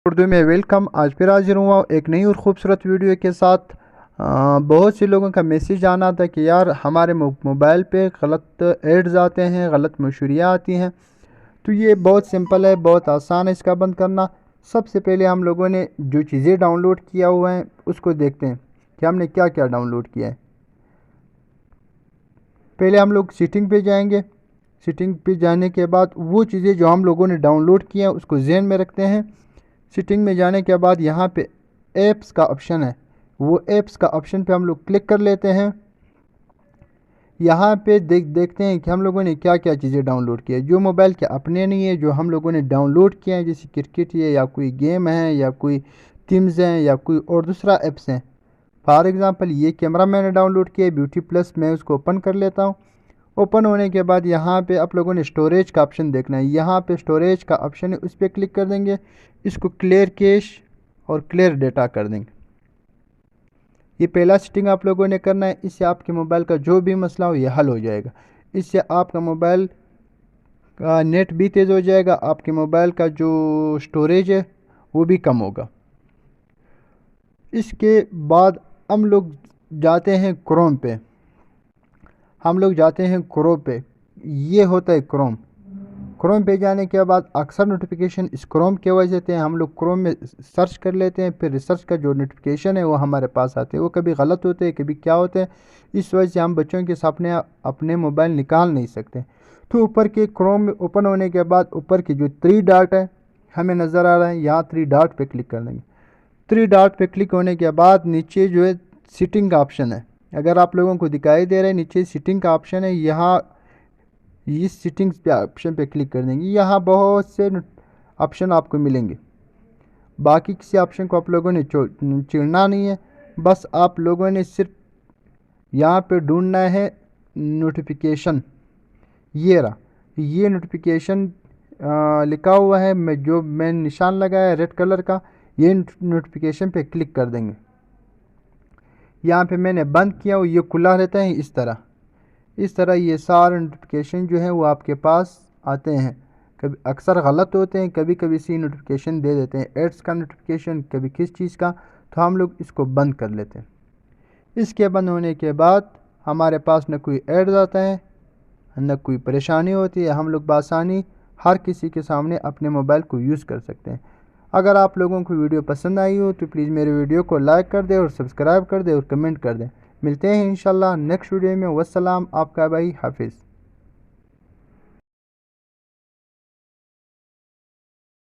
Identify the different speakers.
Speaker 1: اردو میں ویلکم۔ آج پھر حاضر ہوا ایک نئی اور خوبصورت ویڈیو کے ساتھ۔ بہت سے لوگوں کا میسیج آنا تھا کہ یار ہمارے موبائل پہ غلط ایڈز آتے ہیں، غلط مشوریاں آتی ہیں۔ تو یہ بہت سمپل ہے، بہت آسان ہے اس کا بند کرنا۔ سب سے پہلے ہم لوگوں نے جو چیزیں ڈاؤن لوڈ کیا ہوا ہے اس کو دیکھتے ہیں کہ ہم نے کیا کیا ڈاؤن لوڈ کیا ہے۔ پہلے ہم لوگ سیٹنگ پہ جائیں گے۔ سیٹنگ پہ جانے کے بعد وہ چیزیں جو ہم لوگوں نے ڈاؤن لوڈ کی ہیں اس کو ذہن میں رکھتے ہیں۔ سیٹنگ میں جانے کے بعد یہاں پہ ایپس کا آپشن ہے، وہ ایپس کا آپشن پہ ہم لوگ کلک کر لیتے ہیں۔ یہاں پہ دیکھتے ہیں کہ ہم لوگوں نے کیا کیا چیزیں ڈاؤن لوڈ کی ہے جو موبائل کے اپنے نہیں ہے، جو ہم لوگوں نے ڈاؤن لوڈ کیا ہے، جیسے کرکٹ ہے یا کوئی گیم ہے یا کوئی تھیمز ہیں یا کوئی اور دوسرا ایپس ہیں۔ فار ایگزامپل یہ کیمرہ میں نے ڈاؤن لوڈ کیا ہے بیوٹی پلس، میں اس کو اوپن کر لیتا ہوں۔ اوپن ہونے کے بعد یہاں پہ آپ لوگوں نے اسٹوریج کا آپشن دیکھنا ہے، یہاں پہ اسٹوریج کا آپشن ہے، اس پہ کلک کر دیں گے۔ اس کو کلیئر کیش اور کلیئر ڈیٹا کر دیں گے۔ یہ پہلا سیٹنگ آپ لوگوں نے کرنا ہے، اس سے آپ کے موبائل کا جو بھی مسئلہ ہو یہ حل ہو جائے گا۔ اس سے آپ کا موبائل کا نیٹ بھی تیز ہو جائے گا، آپ کے موبائل کا جو اسٹوریج ہے وہ بھی کم ہوگا۔ اس کے بعد ہم لوگ جاتے ہیں کروم پہ۔ کروم پہ یہ ہوتا ہے کروم۔ کروم پہ جانے کے بعد اکثر نوٹیفیکیشن اس کروم کی وجہ سے ہم لوگ کروم میں سرچ کر لیتے ہیں، پھر ریسرچ کا جو نوٹیفیکیشن ہے وہ ہمارے پاس آتے ہیں، وہ کبھی غلط ہوتے ہیں کبھی کیا ہوتے ہیں، اس وجہ سے ہم بچوں کے سامنے اپنے موبائل نکال نہیں سکتے۔ تو اوپر کے کروم میں اوپن ہونے کے بعد اوپر کی جو 3 ڈاٹ ہے ہمیں نظر آ رہا ہے، یہاں 3 ڈاٹ پہ کلک کر دیں گے۔ 3 ڈاٹ پہ کلک ہونے کے بعد نیچے جو ہے سیٹنگ کا آپشن ہے، اگر آپ لوگوں کو دکھائی دے رہا ہے نیچے سیٹنگ کا آپشن ہے، یہاں اس سیٹنگز پہ آپشن پہ کلک کر دیں گے۔ یہاں بہت سے آپشن آپ کو ملیں گے، باقی کسی آپشن کو آپ لوگوں نے چڑنا نہیں ہے، بس آپ لوگوں نے صرف یہاں پہ ڈھونڈنا ہے نوٹیفیکیشن۔ یہ رہا، یہ نوٹیفیکیشن لکھا ہوا ہے، جو میں نشان لگایا ہے ریڈ کلر کا، یہ نوٹیفیکیشن پہ کلک کر دیں گے۔ یہاں پہ میں نے بند کیا وہ یہ کھلا رہتا ہے اس طرح یہ سارے نوٹیفیکیشن جو ہیں وہ آپ کے پاس آتے ہیں۔ کبھی اکثر غلط ہوتے ہیں، کبھی کبھی سی نوٹیفیکیشن دے دیتے ہیں، ایڈس کا نوٹیفیکیشن، کبھی کس چیز کا، تو ہم لوگ اس کو بند کر لیتے ہیں۔ اس کے بند ہونے کے بعد ہمارے پاس نہ کوئی ایڈز آتا ہے نہ کوئی پریشانی ہوتی ہے، ہم لوگ بآسانی ہر کسی کے سامنے اپنے موبائل کو یوز کر سکتے ہیں۔ اگر آپ لوگوں کو ویڈیو پسند آئی ہو تو پلیز میرے ویڈیو کو لائک کر دیں اور سبسکرائب کر دیں اور کمنٹ کر دیں۔ ملتے ہیں انشاءاللہ نیکسٹ ویڈیو میں۔ والسلام، آپ کا بھائی، حافظ۔